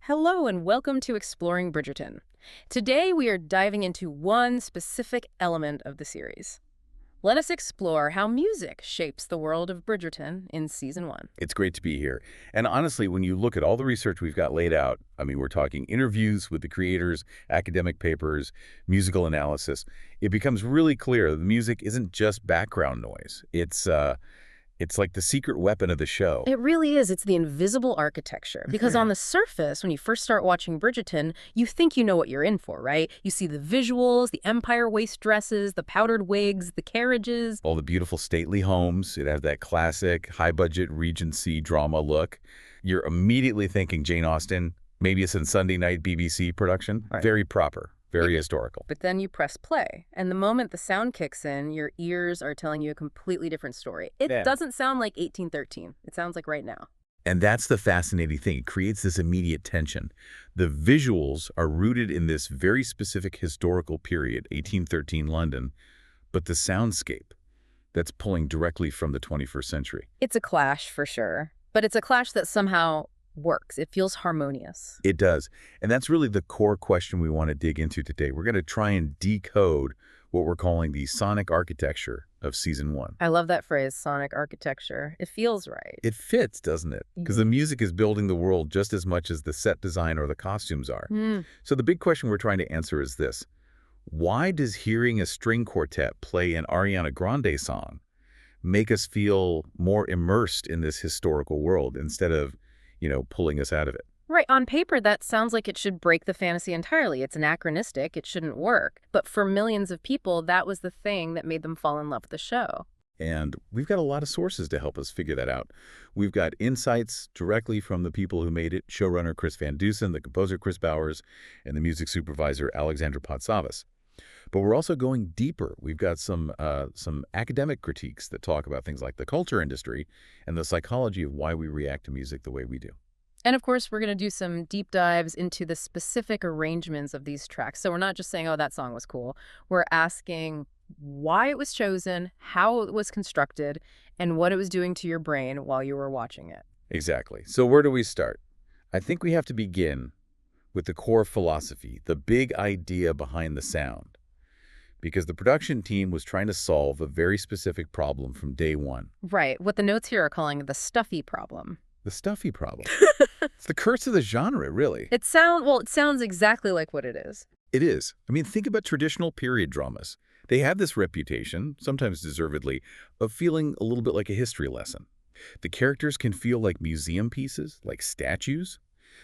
Hello and welcome to Exploring Bridgerton. Today we are diving into one specific element of the series. Let us explore how music shapes the world of Bridgerton in Season 1. It's great to be here. And honestly, when you look at all the research we've got laid out, I mean, we're talking interviews with the creators, academic papers, musical analysis, it becomes really clear that the music isn't just background noise. It's like the secret weapon of the show. It really is. It's the invisible architecture. Because on the surface, when you first start watching Bridgerton, you think you know what you're in for, right? You see the visuals, the empire waist dresses, the powdered wigs, the carriages. All the beautiful stately homes. It has that classic high-budget Regency drama look. You're immediately thinking Jane Austen, maybe it's a Sunday night BBC production. Right. Very proper. Very historical. But then you press play, and the moment the sound kicks in, your ears are telling you a completely different story. It doesn't sound like 1813. It sounds like right now. And that's the fascinating thing. It creates this immediate tension. The visuals are rooted in this very specific historical period, 1813 London, but the soundscape, that's pulling directly from the 21st century. It's a clash, for sure. But it's a clash that somehow works. It feels harmonious. It does. And that's really the core question we want to dig into today. We're going to try and decode what we're calling the sonic architecture of Season 1. I love that phrase, sonic architecture. It feels right. It fits, doesn't it? Because the music is building the world just as much as the set design or the costumes are. So the big question we're trying to answer is this. Why does hearing a string quartet play an Ariana Grande song make us feel more immersed in this historical world instead of pulling us out of it? Right. On paper, that sounds like it should break the fantasy entirely. It's anachronistic. It shouldn't work. But for millions of people, that was the thing that made them fall in love with the show. And we've got a lot of sources to help us figure that out. We've got insights directly from the people who made it, showrunner Chris Van Dusen, the composer Chris Bowers, and the music supervisor Alexandra Potsavas. But we're also going deeper. We've got some academic critiques that talk about things like the culture industry and the psychology of why we react to music the way we do. And of course, we're going to do some deep dives into the specific arrangements of these tracks. So we're not just saying, oh, that song was cool. We're asking why it was chosen, how it was constructed, and what it was doing to your brain while you were watching it. Exactly. So where do we start? I think we have to begin with the core philosophy, the big idea behind the sound. Because the production team was trying to solve a very specific problem from day one. Right. What the notes here are calling the Stuffy problem. The Stuffy problem. It's the curse of the genre, really. It sounds exactly like what it is. It is. I mean, think about traditional period dramas. They have this reputation, sometimes deservedly, of feeling a little bit like a history lesson. The characters can feel like museum pieces, like statues.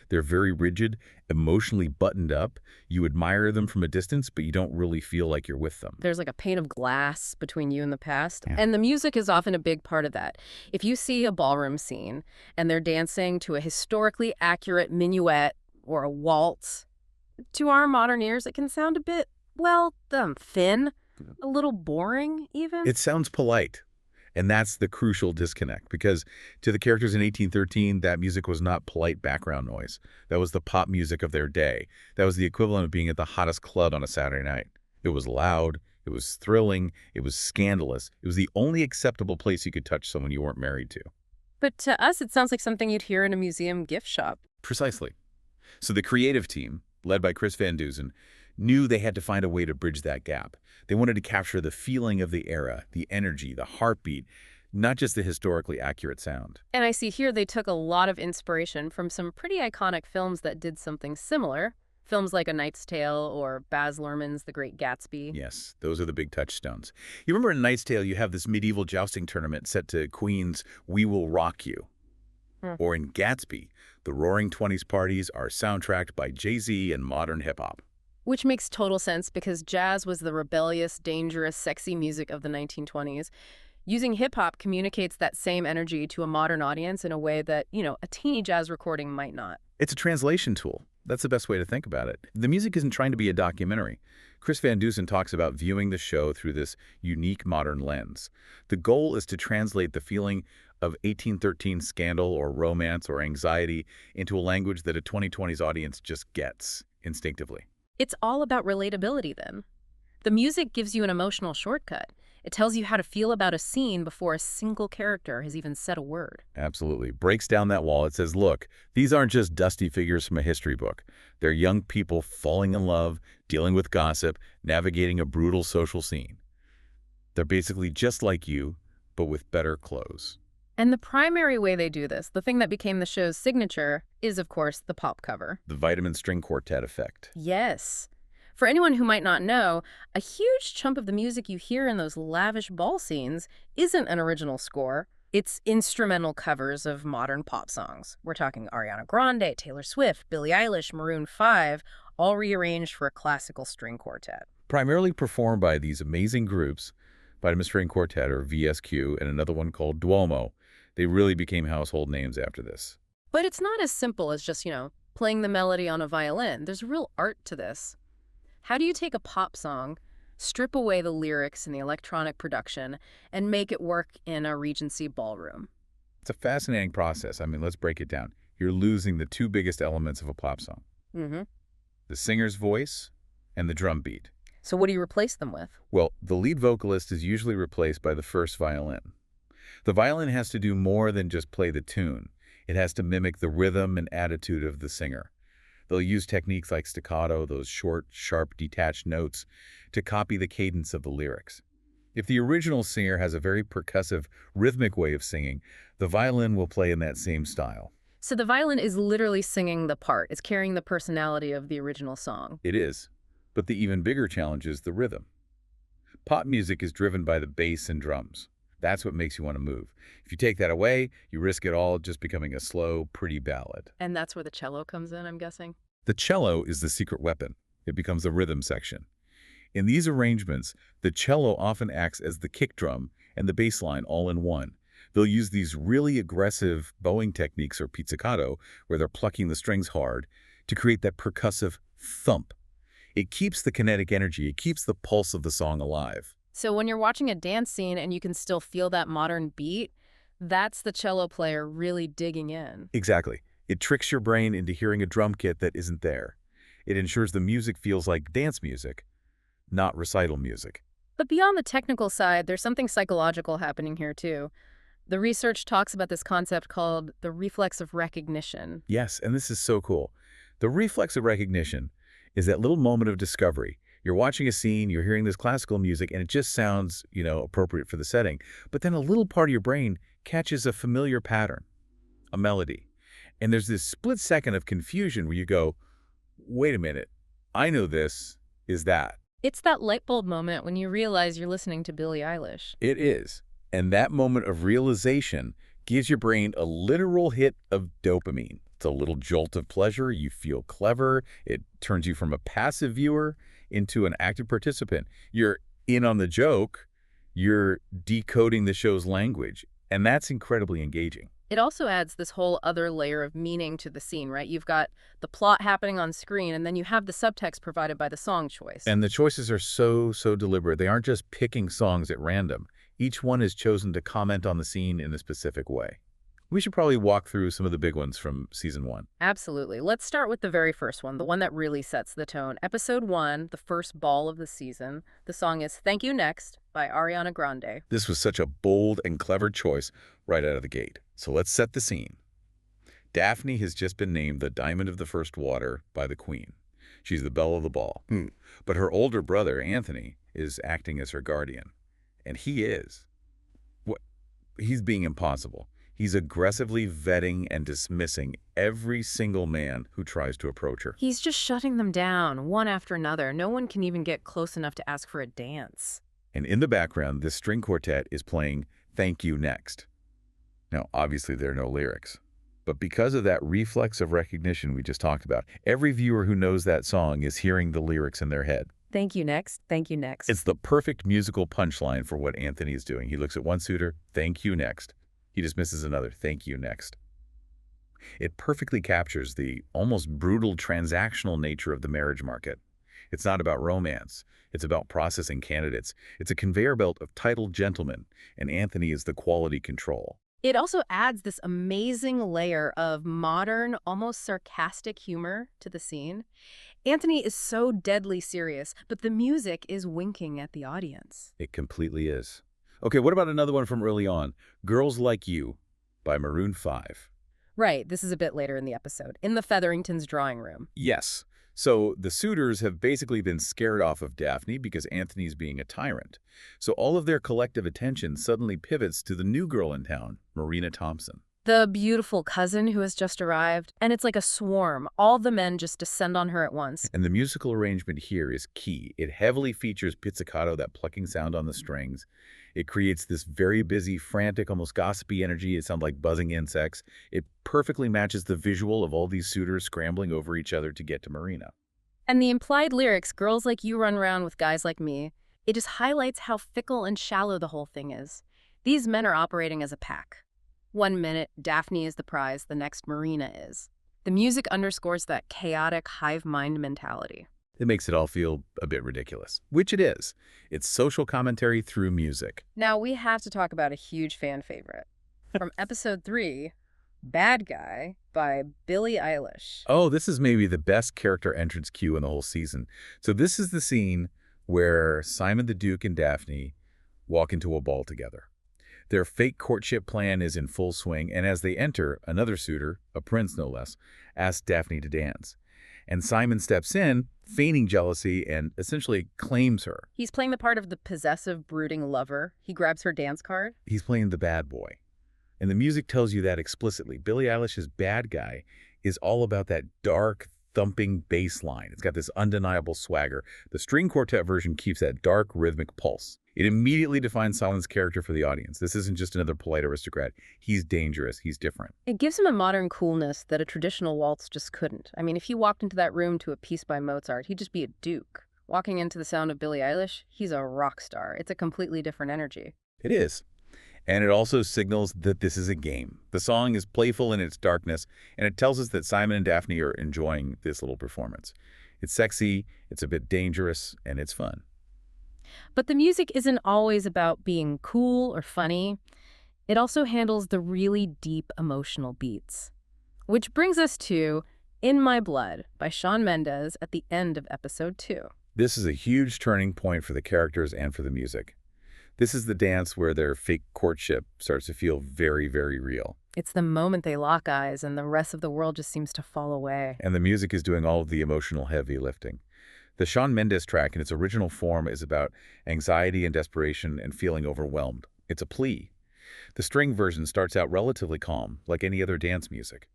They're very rigid, emotionally buttoned up. You admire them from a distance, but you don't really feel like you're with them. There's like a pane of glass between you and the past. Yeah. And the music is often a big part of that. If you see a ballroom scene and they're dancing to a historically accurate minuet or a waltz, to our modern ears, it can sound a bit, thin, a little boring even. It sounds polite. And that's the crucial disconnect, because to the characters in 1813, that music was not polite background noise. That was the pop music of their day. That was the equivalent of being at the hottest club on a Saturday night. It was loud, it was thrilling, it was scandalous. It was the only acceptable place you could touch someone you weren't married to. But to us, it sounds like something you'd hear in a museum gift shop. Precisely. So the creative team, led by Chris Van Dusen, knew they had to find a way to bridge that gap. They wanted to capture the feeling of the era, the energy, the heartbeat, not just the historically accurate sound. And I see here they took a lot of inspiration from some pretty iconic films that did something similar. Films like A Knight's Tale or Baz Luhrmann's The Great Gatsby. Yes, those are the big touchstones. You remember in A Knight's Tale, you have this medieval jousting tournament set to Queen's We Will Rock You. Or in Gatsby, the Roaring Twenties parties are soundtracked by Jay-Z and modern hip-hop. Which makes total sense because jazz was the rebellious, dangerous, sexy music of the 1920s. Using hip-hop communicates that same energy to a modern audience in a way that, a teeny jazz recording might not. It's a translation tool. That's the best way to think about it. The music isn't trying to be a documentary. Chris Van Dusen talks about viewing the show through this unique modern lens. The goal is to translate the feeling of 1813 scandal or romance or anxiety into a language that a 2020s audience just gets instinctively. It's all about relatability then. The music gives you an emotional shortcut. It tells you how to feel about a scene before a single character has even said a word. Absolutely. Breaks down that wall. It says, look, these aren't just dusty figures from a history book. They're young people falling in love, dealing with gossip, navigating a brutal social scene. They're basically just like you, but with better clothes. And the primary way they do this, the thing that became the show's signature, is, of course, the pop cover. The vitamin string quartet effect. Yes. For anyone who might not know, a huge chunk of the music you hear in those lavish ball scenes isn't an original score. It's instrumental covers of modern pop songs. We're talking Ariana Grande, Taylor Swift, Billie Eilish, Maroon 5, all rearranged for a classical string quartet. Primarily performed by these amazing groups, Vitamin String Quartet, or VSQ, and another one called Duomo. They really became household names after this. But it's not as simple as just, playing the melody on a violin. There's real art to this. How do you take a pop song, strip away the lyrics and the electronic production, and make it work in a Regency ballroom? It's a fascinating process. I mean, let's break it down. You're losing the two biggest elements of a pop song. Mm-hmm. The singer's voice and the drum beat. So what do you replace them with? Well, the lead vocalist is usually replaced by the first violin. The violin has to do more than just play the tune. It has to mimic the rhythm and attitude of the singer. They'll use techniques like staccato, those short, sharp, detached notes, to copy the cadence of the lyrics. If the original singer has a very percussive, rhythmic way of singing, the violin will play in that same style. So the violin is literally singing the part. It's carrying the personality of the original song. It is. But the even bigger challenge is the rhythm. Pop music is driven by the bass and drums. That's what makes you want to move. If you take that away, you risk it all just becoming a slow, pretty ballad. And that's where the cello comes in, I'm guessing? The cello is the secret weapon. It becomes the rhythm section. In these arrangements, the cello often acts as the kick drum and the bass line all in one. They'll use these really aggressive bowing techniques, or pizzicato, where they're plucking the strings hard, to create that percussive thump. It keeps the kinetic energy, it keeps the pulse of the song alive. So when you're watching a dance scene and you can still feel that modern beat, that's the cello player really digging in. Exactly. It tricks your brain into hearing a drum kit that isn't there. It ensures the music feels like dance music, not recital music. But beyond the technical side, there's something psychological happening here too. The research talks about this concept called the reflex of recognition. Yes, and this is so cool. The reflex of recognition is that little moment of discovery. You're watching a scene, you're hearing this classical music, and it just sounds, appropriate for the setting. But then a little part of your brain catches a familiar pattern, a melody. And there's this split second of confusion where you go, wait a minute, I know this is that. It's that light bulb moment when you realize you're listening to Billie Eilish. It is. And that moment of realization gives your brain a literal hit of dopamine. It's a little jolt of pleasure. You feel clever. It turns you from a passive viewer into an active participant. You're in on the joke. You're decoding the show's language. And that's incredibly engaging. It also adds this whole other layer of meaning to the scene, right? You've got the plot happening on screen, and then you have the subtext provided by the song choice. And the choices are so deliberate. They aren't just picking songs at random. Each one is chosen to comment on the scene in a specific way. We should probably walk through some of the big ones from season 1. Absolutely. Let's start with the very first one, the one that really sets the tone. Episode 1, the first ball of the season. The song is Thank You Next by Ariana Grande. This was such a bold and clever choice right out of the gate. So let's set the scene. Daphne has just been named the Diamond of the First Water by the Queen. She's the belle of the ball. But her older brother, Anthony, is acting as her guardian. And he's being impossible. He's aggressively vetting and dismissing every single man who tries to approach her. He's just shutting them down, one after another. No one can even get close enough to ask for a dance. And in the background, this string quartet is playing Thank You Next. Now, obviously, there are no lyrics. But because of that reflex of recognition we just talked about, every viewer who knows that song is hearing the lyrics in their head. Thank you next, thank you next. It's the perfect musical punchline for what Anthony is doing. He looks at one suitor, thank you next. He dismisses another, thank you next. It perfectly captures the almost brutal transactional nature of the marriage market. It's not about romance. It's about processing candidates. It's a conveyor belt of titled gentlemen, and Anthony is the quality control. It also adds this amazing layer of modern, almost sarcastic humor to the scene. Anthony is so deadly serious, but the music is winking at the audience. It completely is. Okay, what about another one from early on? Girls Like You by Maroon 5. Right, this is a bit later in the episode, in the Featheringtons' drawing room. Yes. So the suitors have basically been scared off of Daphne because Anthony's being a tyrant. So all of their collective attention suddenly pivots to the new girl in town, Marina Thompson. The beautiful cousin who has just arrived, and it's like a swarm. All the men just descend on her at once. And the musical arrangement here is key. It heavily features pizzicato, that plucking sound on the strings. It creates this very busy, frantic, almost gossipy energy. It sounds like buzzing insects. It perfectly matches the visual of all these suitors scrambling over each other to get to Marina. And the implied lyrics, girls like you run around with guys like me, it just highlights how fickle and shallow the whole thing is. These men are operating as a pack. One minute, Daphne is the prize, the next Marina is. The music underscores that chaotic hive mind mentality. It makes it all feel a bit ridiculous, which it is. It's social commentary through music. Now we have to talk about a huge fan favorite. From episode 3, Bad Guy by Billie Eilish. Oh, this is maybe the best character entrance cue in the whole season. So this is the scene where Simon the Duke and Daphne walk into a ball together. Their fake courtship plan is in full swing, and as they enter, another suitor, a prince no less, asks Daphne to dance. And Simon steps in, feigning jealousy, and essentially claims her. He's playing the part of the possessive, brooding lover. He grabs her dance card. He's playing the bad boy. And the music tells you that explicitly. Billie Eilish's Bad Guy is all about that dark, thumping bass line. It's got this undeniable swagger. The string quartet version keeps that dark, rhythmic pulse. It immediately defines Simon's character for the audience. This isn't just another polite aristocrat. He's dangerous. He's different. It gives him a modern coolness that a traditional waltz just couldn't. I mean, if he walked into that room to a piece by Mozart, he'd just be a duke. Walking into the sound of Billie Eilish, he's a rock star. It's a completely different energy. It is. And it also signals that this is a game. The song is playful in its darkness, and it tells us that Simon and Daphne are enjoying this little performance. It's sexy, it's a bit dangerous, and it's fun. But the music isn't always about being cool or funny. It also handles the really deep emotional beats. Which brings us to In My Blood by Shawn Mendes at the end of episode 2. This is a huge turning point for the characters and for the music. This is the dance where their fake courtship starts to feel very, very real. It's the moment they lock eyes and the rest of the world just seems to fall away. And the music is doing all of the emotional heavy lifting. The Shawn Mendes track in its original form is about anxiety and desperation and feeling overwhelmed. It's a plea. The string version starts out relatively calm, like any other dance music.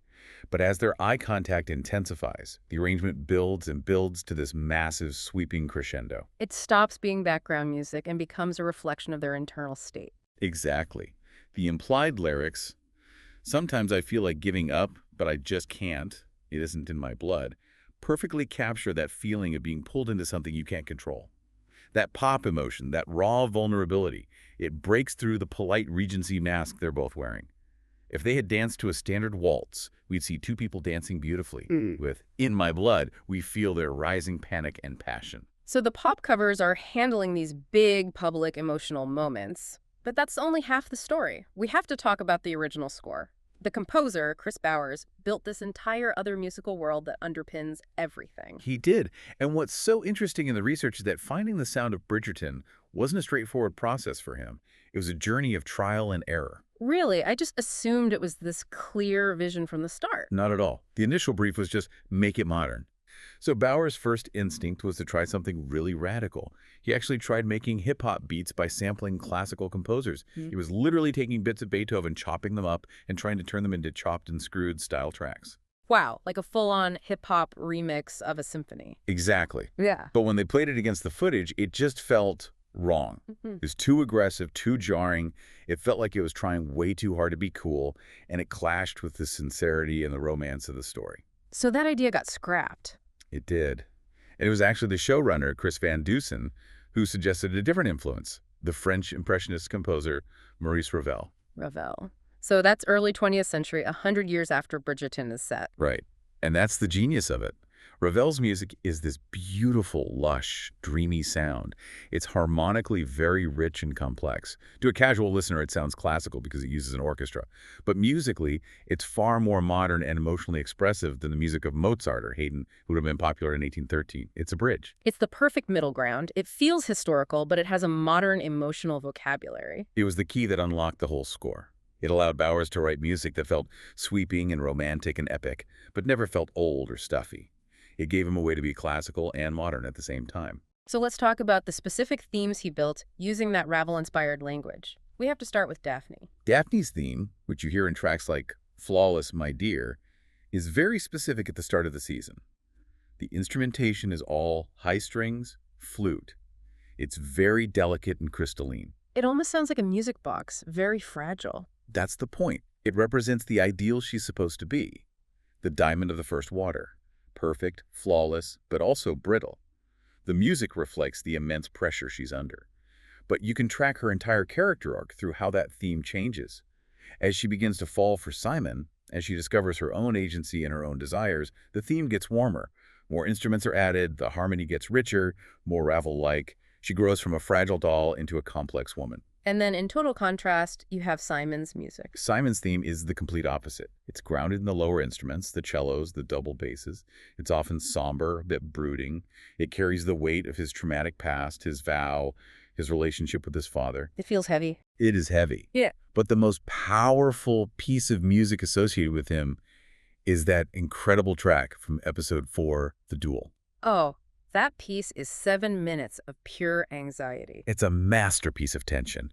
But as their eye contact intensifies, the arrangement builds and builds to this massive, sweeping crescendo. It stops being background music and becomes a reflection of their internal state. Exactly. The implied lyrics, sometimes I feel like giving up, but I just can't, it isn't in my blood, perfectly capture that feeling of being pulled into something you can't control. That pop emotion, that raw vulnerability, it breaks through the polite Regency mask they're both wearing. If they had danced to a standard waltz, we'd see two people dancing beautifully. With In My Blood, we feel their rising panic and passion. So the pop covers are handling these big public emotional moments, but that's only half the story. We have to talk about the original score. The composer, Chris Bowers, built this entire other musical world that underpins everything. He did. And what's so interesting in the research is that finding the sound of Bridgerton wasn't a straightforward process for him. It was a journey of trial and error. Really, I just assumed it was this clear vision from the start. Not at all. The initial brief was just make it modern. So Bauer's first instinct was to try something really radical. He actually tried making hip-hop beats by sampling classical composers. He was literally taking bits of Beethoven, chopping them up, and trying to turn them into chopped and screwed style tracks. Wow, like a full-on hip-hop remix of a symphony. Exactly. Yeah. But when they played it against the footage, it just felt wrong. It was too aggressive, too jarring. It felt like it was trying way too hard to be cool, and it clashed with the sincerity and the romance of the story. So that idea got scrapped. It did. And it was actually the showrunner, Chris Van Dusen, who suggested a different influence, the French Impressionist composer Maurice Ravel. Ravel. So that's early 20th century, 100 years after Bridgerton is set. Right. And that's the genius of it. Ravel's music is this beautiful, lush, dreamy sound. It's harmonically very rich and complex. To a casual listener, it sounds classical because it uses an orchestra. But musically, it's far more modern and emotionally expressive than the music of Mozart or Haydn, who would have been popular in 1813. It's a bridge. It's the perfect middle ground. It feels historical, but it has a modern emotional vocabulary. It was the key that unlocked the whole score. It allowed Bowers to write music that felt sweeping and romantic and epic, but never felt old or stuffy. It gave him a way to be classical and modern at the same time. So let's talk about the specific themes he built using that Ravel-inspired language. We have to start with Daphne. Daphne's theme, which you hear in tracks like Flawless, My Dear, is very specific at the start of the season. The instrumentation is all high strings, flute. It's very delicate and crystalline. It almost sounds like a music box, very fragile. That's the point. It represents the ideal she's supposed to be. The diamond of the first water. Perfect, flawless, but also brittle. The music reflects the immense pressure she's under. But you can track her entire character arc through how that theme changes. As she begins to fall for Simon, as she discovers her own agency and her own desires, the theme gets warmer. More instruments are added, the harmony gets richer, more Ravel-like. She grows from a fragile doll into a complex woman. And then in total contrast, you have Simon's music. Simon's theme is the complete opposite. It's grounded in the lower instruments, the cellos, the double basses. It's often somber, a bit brooding. It carries the weight of his traumatic past, his vow, his relationship with his father. It feels heavy. It is heavy. Yeah. But the most powerful piece of music associated with him is that incredible track from episode 4, The Duel. Oh, that piece is 7 minutes of pure anxiety. It's a masterpiece of tension.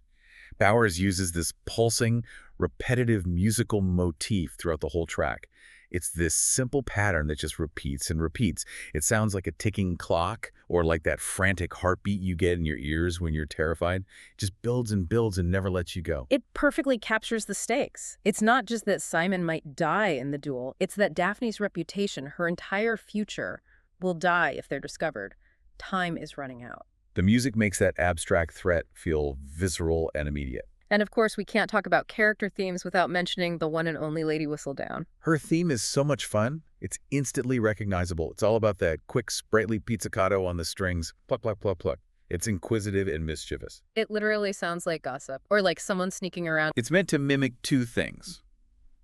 Bowers uses this pulsing, repetitive musical motif throughout the whole track. It's this simple pattern that just repeats and repeats. It sounds like a ticking clock or like that frantic heartbeat you get in your ears when you're terrified. It just builds and builds and never lets you go. It perfectly captures the stakes. It's not just that Simon might die in the duel. It's that Daphne's reputation, her entire future, will die if they're discovered. Time is running out. The music makes that abstract threat feel visceral and immediate. And of course, we can't talk about character themes without mentioning the one and only Lady Whistledown. Her theme is so much fun, it's instantly recognizable. It's all about that quick, sprightly pizzicato on the strings. Pluck, pluck, pluck, pluck. It's inquisitive and mischievous. It literally sounds like gossip, or like someone sneaking around. It's meant to mimic two things: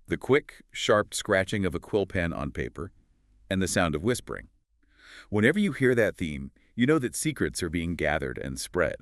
the quick, sharp scratching of a quill pen on paper, and the sound of whispering. Whenever you hear that theme, you know that secrets are being gathered and spread.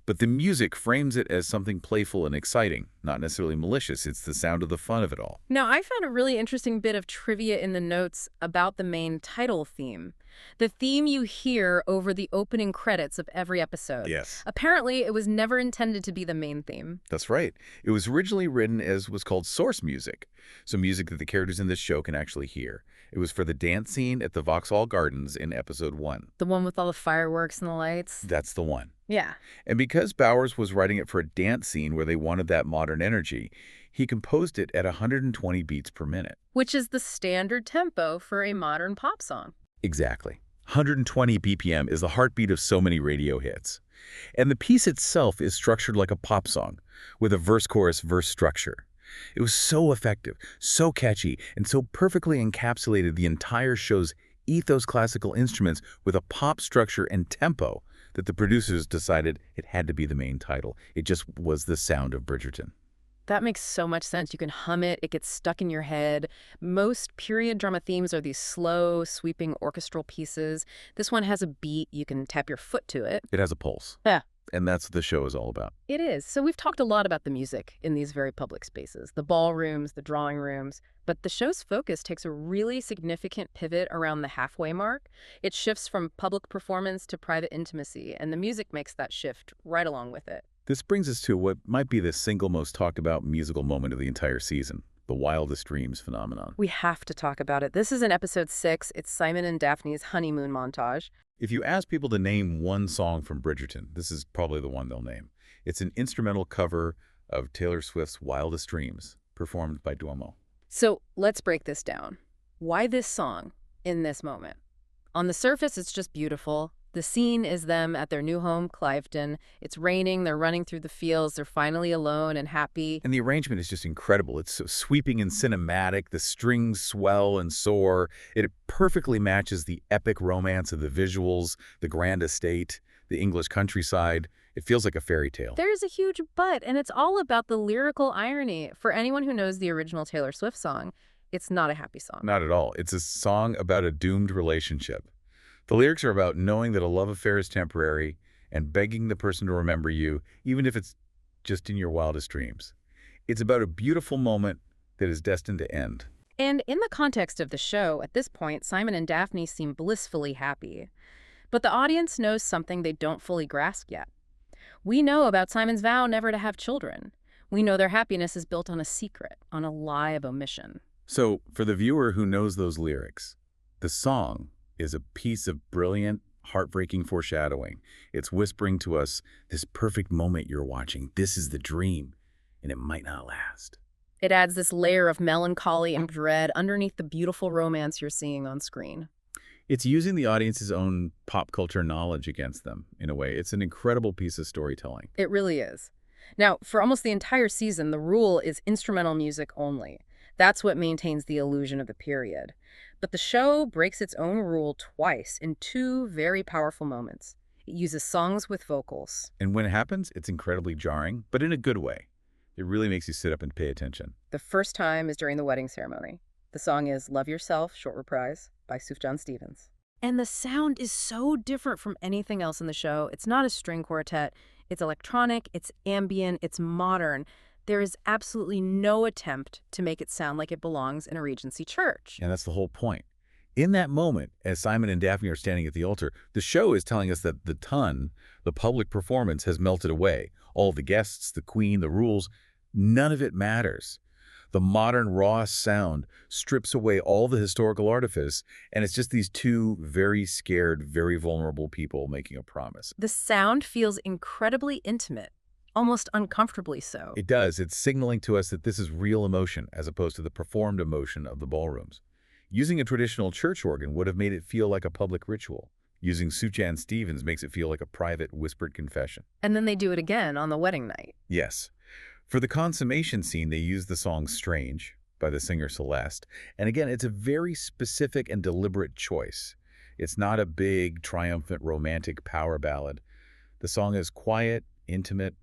But the music frames it as something playful and exciting, not necessarily malicious. It's the sound of the fun of it all. Now, I found a really interesting bit of trivia in the notes about the main title theme. The theme you hear over the opening credits of every episode. Yes. Apparently, it was never intended to be the main theme. That's right. It was originally written as what's called source music, so music that the characters in this show can actually hear. It was for the dance scene at the Vauxhall Gardens in episode 1. The one with all the fireworks and the lights? That's the one. Yeah. And because Bowers was writing it for a dance scene where they wanted that modern energy, he composed it at 120 beats per minute. Which is the standard tempo for a modern pop song. Exactly. 120 BPM is the heartbeat of so many radio hits. And the piece itself is structured like a pop song, with a verse-chorus-verse structure. It was so effective, so catchy, and so perfectly encapsulated the entire show's ethos classical instruments with a pop structure and tempo that the producers decided it had to be the main title. It just was the sound of Bridgerton. That makes so much sense. You can hum it. It gets stuck in your head. Most period drama themes are these slow, sweeping orchestral pieces. This one has a beat. You can tap your foot to it. It has a pulse. Yeah. And that's what the show is all about. It is. So we've talked a lot about the music in these very public spaces, the ballrooms, the drawing rooms, but the show's focus takes a really significant pivot around the halfway mark. It shifts from public performance to private intimacy, and the music makes that shift right along with it. This brings us to what might be the single most talked about musical moment of the entire season, the Wildest Dreams phenomenon. We have to talk about it. This is in episode 6. It's Simon and Daphne's honeymoon montage. If you ask people to name one song from Bridgerton, this is probably the one they'll name. It's an instrumental cover of Taylor Swift's Wildest Dreams, performed by Duomo. So let's break this down. Why this song in this moment? On the surface, it's just beautiful. The scene is them at their new home, Cliveden. It's raining, they're running through the fields, they're finally alone and happy. And the arrangement is just incredible. It's so sweeping and cinematic. The strings swell and soar. It perfectly matches the epic romance of the visuals, the grand estate, the English countryside. It feels like a fairy tale. There's a huge but, and it's all about the lyrical irony. For anyone who knows the original Taylor Swift song, it's not a happy song. Not at all. It's a song about a doomed relationship. The lyrics are about knowing that a love affair is temporary and begging the person to remember you, even if it's just in your wildest dreams. It's about a beautiful moment that is destined to end. And in the context of the show, at this point, Simon and Daphne seem blissfully happy. But the audience knows something they don't fully grasp yet. We know about Simon's vow never to have children. We know their happiness is built on a secret, on a lie of omission. So, for the viewer who knows those lyrics, the song is a piece of brilliant, heartbreaking foreshadowing. It's whispering to us, this perfect moment you're watching, this is the dream, and it might not last. It adds this layer of melancholy and dread underneath the beautiful romance you're seeing on screen. It's using the audience's own pop culture knowledge against them, in a way. It's an incredible piece of storytelling. It really is. Now, for almost the entire season, the rule is instrumental music only. That's what maintains the illusion of the period. But the show breaks its own rule twice in two very powerful moments. It uses songs with vocals. And when it happens, it's incredibly jarring, but in a good way. It really makes you sit up and pay attention. The first time is during the wedding ceremony. The song is Love Yourself, short reprise, by Sufjan Stevens. And the sound is so different from anything else in the show. It's not a string quartet. It's electronic, it's ambient, it's modern. There is absolutely no attempt to make it sound like it belongs in a Regency church. And that's the whole point. In that moment, as Simon and Daphne are standing at the altar, the show is telling us that the public performance, has melted away. All the guests, the queen, the rules, none of it matters. The modern raw sound strips away all the historical artifice, and it's just these two very scared, very vulnerable people making a promise. The sound feels incredibly intimate, almost uncomfortably so. It does. It's signaling to us that this is real emotion as opposed to the performed emotion of the ballrooms. Using a traditional church organ would have made it feel like a public ritual. Using Sufjan Stevens makes it feel like a private, whispered confession. And then they do it again on the wedding night. Yes. For the consummation scene, they use the song Strange by the singer Celeste. And again, it's a very specific and deliberate choice. It's not a big, triumphant, romantic power ballad. The song is quiet, intimate,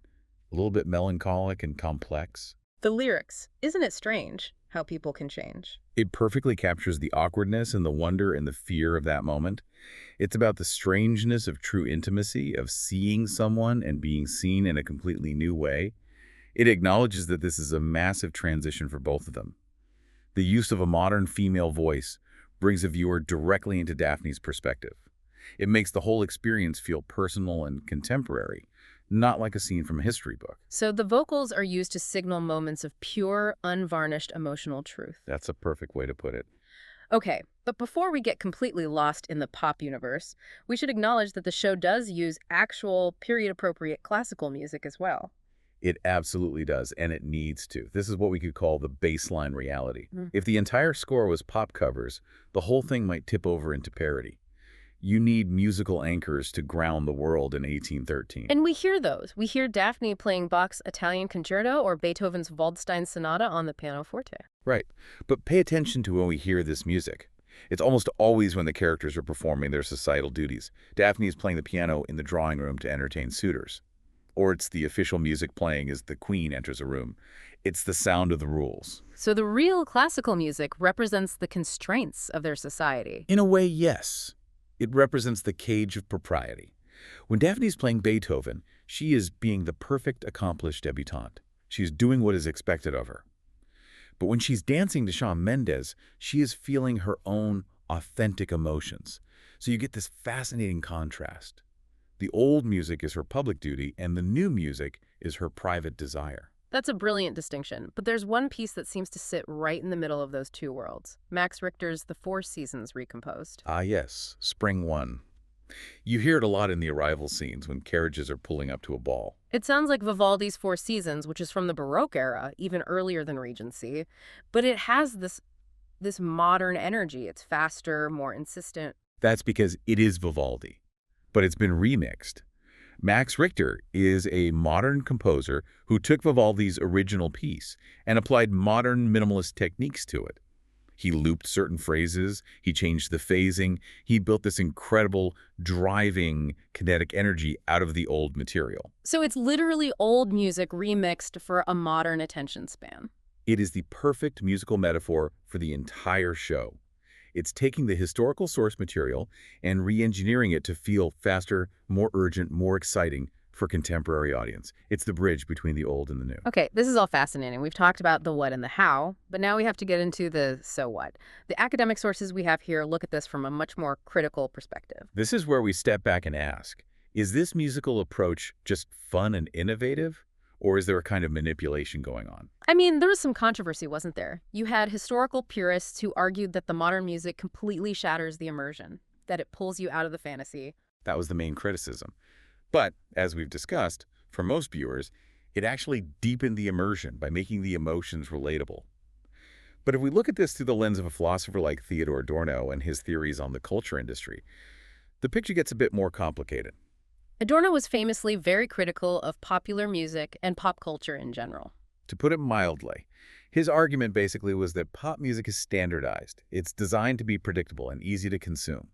a little bit melancholic and complex. The lyrics, isn't it strange how people can change? It perfectly captures the awkwardness and the wonder and the fear of that moment. It's about the strangeness of true intimacy, of seeing someone and being seen in a completely new way. It acknowledges that this is a massive transition for both of them. The use of a modern female voice brings a viewer directly into Daphne's perspective. It makes the whole experience feel personal and contemporary, not like a scene from a history book. So the vocals are used to signal moments of pure, unvarnished emotional truth. That's a perfect way to put it. Okay, but before we get completely lost in the pop universe, we should acknowledge that the show does use actual period-appropriate classical music as well. It absolutely does, and it needs to. This is what we could call the baseline reality. Mm. If the entire score was pop covers, the whole thing might tip over into parody. You need musical anchors to ground the world in 1813. And we hear those. We hear Daphne playing Bach's Italian Concerto or Beethoven's Waldstein Sonata on the pianoforte. Right. But pay attention to when we hear this music. It's almost always when the characters are performing their societal duties. Daphne is playing the piano in the drawing room to entertain suitors. Or it's the official music playing as the queen enters a room. It's the sound of the rules. So the real classical music represents the constraints of their society. In a way, yes. It represents the cage of propriety. When Daphne's playing Beethoven, she is being the perfect, accomplished debutante. She's doing what is expected of her. But when she's dancing to Shawn Mendes, she is feeling her own authentic emotions. So you get this fascinating contrast. The old music is her public duty, and the new music is her private desire. That's a brilliant distinction, but there's one piece that seems to sit right in the middle of those two worlds. Max Richter's The Four Seasons Recomposed. Ah, yes, Spring 1. You hear it a lot in the arrival scenes when carriages are pulling up to a ball. It sounds like Vivaldi's Four Seasons, which is from the Baroque era, even earlier than Regency, but it has this modern energy. It's faster, more insistent. That's because it is Vivaldi. but it's been remixed. Max Richter is a modern composer who took Vivaldi's original piece and applied modern minimalist techniques to it. He looped certain phrases, he changed the phasing, he built this incredible, driving kinetic energy out of the old material. So it's literally old music remixed for a modern attention span. It is the perfect musical metaphor for the entire show. It's taking the historical source material and re-engineering it to feel faster, more urgent, more exciting for contemporary audience. It's the bridge between the old and the new. Okay, this is all fascinating. We've talked about the what and the how, but now we have to get into the so what. The academic sources we have here look at this from a much more critical perspective. This is where we step back and ask, is this musical approach just fun and innovative? Or is there a kind of manipulation going on? I mean, there was some controversy, wasn't there? You had historical purists who argued that the modern music completely shatters the immersion, that it pulls you out of the fantasy. That was the main criticism. But, as we've discussed, for most viewers, it actually deepened the immersion by making the emotions relatable. But if we look at this through the lens of a philosopher like Theodore Adorno and his theories on the culture industry, the picture gets a bit more complicated. Adorno was famously very critical of popular music and pop culture in general. To put it mildly, his argument basically was that pop music is standardized. It's designed to be predictable and easy to consume.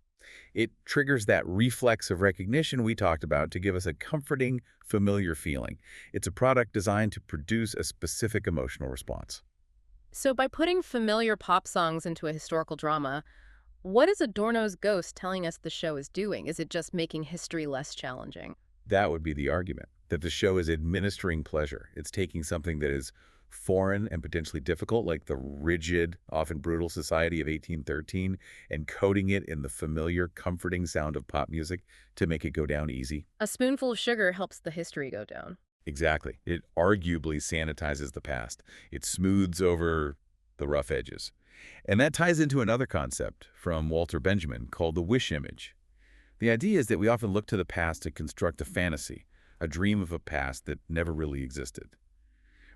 It triggers that reflex of recognition we talked about to give us a comforting, familiar feeling. It's a product designed to produce a specific emotional response. So by putting familiar pop songs into a historical drama, what is Adorno's ghost telling us the show is doing? Is it just making history less challenging? That would be the argument, that the show is administering pleasure. It's taking something that is foreign and potentially difficult, like the rigid, often brutal society of 1813, and coding it in the familiar, comforting sound of pop music to make it go down easy. A spoonful of sugar helps the history go down. Exactly. It arguably sanitizes the past. It smooths over the rough edges. And that ties into another concept from Walter Benjamin called the wish image. The idea is that we often look to the past to construct a fantasy, a dream of a past that never really existed.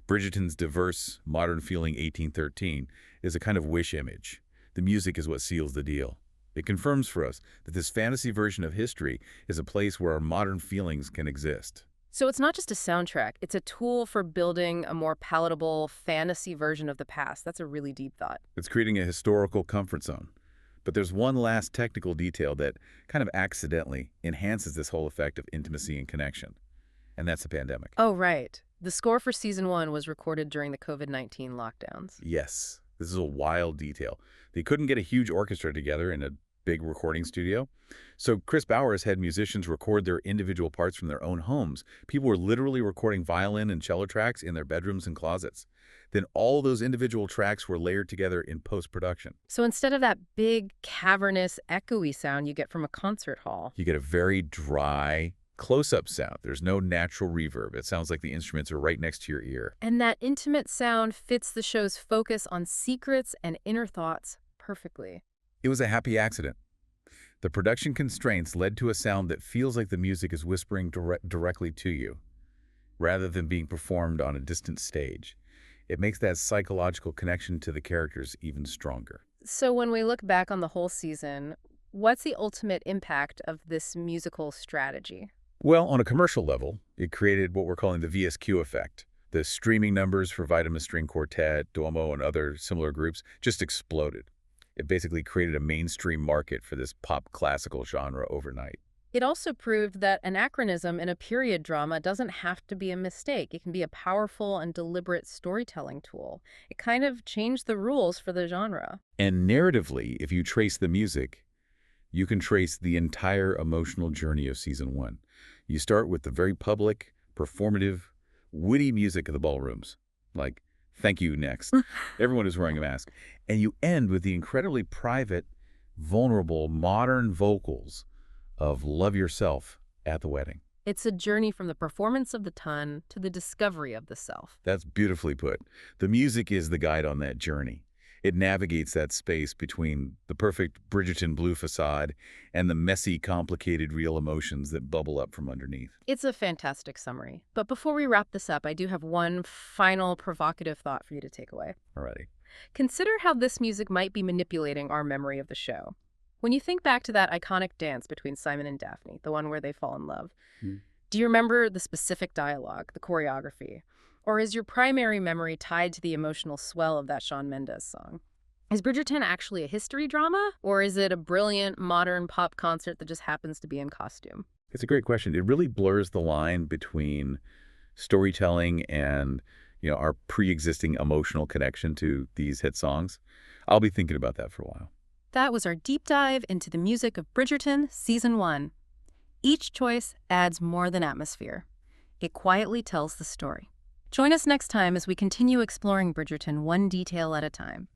Bridgerton's diverse, modern-feeling 1813 is a kind of wish image. The music is what seals the deal. It confirms for us that this fantasy version of history is a place where our modern feelings can exist. So it's not just a soundtrack, it's a tool for building a more palatable fantasy version of the past. That's a really deep thought. It's creating a historical comfort zone. But there's one last technical detail that kind of accidentally enhances this whole effect of intimacy and connection. And that's the pandemic. Oh, right. The score for season 1 was recorded during the COVID-19 lockdowns. Yes, this is a wild detail. They couldn't get a huge orchestra together in a big recording studio. So Chris Bowers had musicians record their individual parts from their own homes. People were literally recording violin and cello tracks in their bedrooms and closets. Then all those individual tracks were layered together in post-production. So instead of that big, cavernous, echoey sound you get from a concert hall, You get a very dry, close-up sound. There's no natural reverb. It sounds like the instruments are right next to your ear. and that intimate sound fits the show's focus on secrets and inner thoughts perfectly. It was a happy accident. The production constraints led to a sound that feels like the music is whispering directly to you, rather than being performed on a distant stage. It makes that psychological connection to the characters even stronger. So when we look back on the whole season, what's the ultimate impact of this musical strategy? Well, on a commercial level, it created what we're calling the VSQ effect. The streaming numbers for Vitamin String Quartet, Duomo, and other similar groups just exploded. It basically created a mainstream market for this pop classical genre overnight. It also proved that anachronism in a period drama doesn't have to be a mistake. It can be a powerful and deliberate storytelling tool. It kind of changed the rules for the genre. And narratively, if you trace the music, you can trace the entire emotional journey of season 1. You start with the very public, performative, witty music of the ballrooms, like "Thank You Next." Everyone is wearing a mask. And you end with the incredibly private, vulnerable, modern vocals of "Love Yourself" at the wedding. It's a journey from the performance of the ton to the discovery of the self. That's beautifully put. The music is the guide on that journey. It navigates that space between the perfect Bridgerton blue facade and the messy, complicated, real emotions that bubble up from underneath. It's a fantastic summary. But before we wrap this up, I do have one final provocative thought for you to take away. Alrighty. Consider how this music might be manipulating our memory of the show. When you think back to that iconic dance between Simon and Daphne, the one where they fall in love, Hmm. do you remember the specific dialogue, the choreography? Or is your primary memory tied to the emotional swell of that Shawn Mendes song? Is Bridgerton actually a history drama? Or is it a brilliant modern pop concert that just happens to be in costume? It's a great question. It really blurs the line between storytelling and, our pre-existing emotional connection to these hit songs. I'll be thinking about that for a while. That was our deep dive into the music of Bridgerton, Season 1. Each choice adds more than atmosphere. It quietly tells the story. Join us next time as we continue exploring Bridgerton one detail at a time.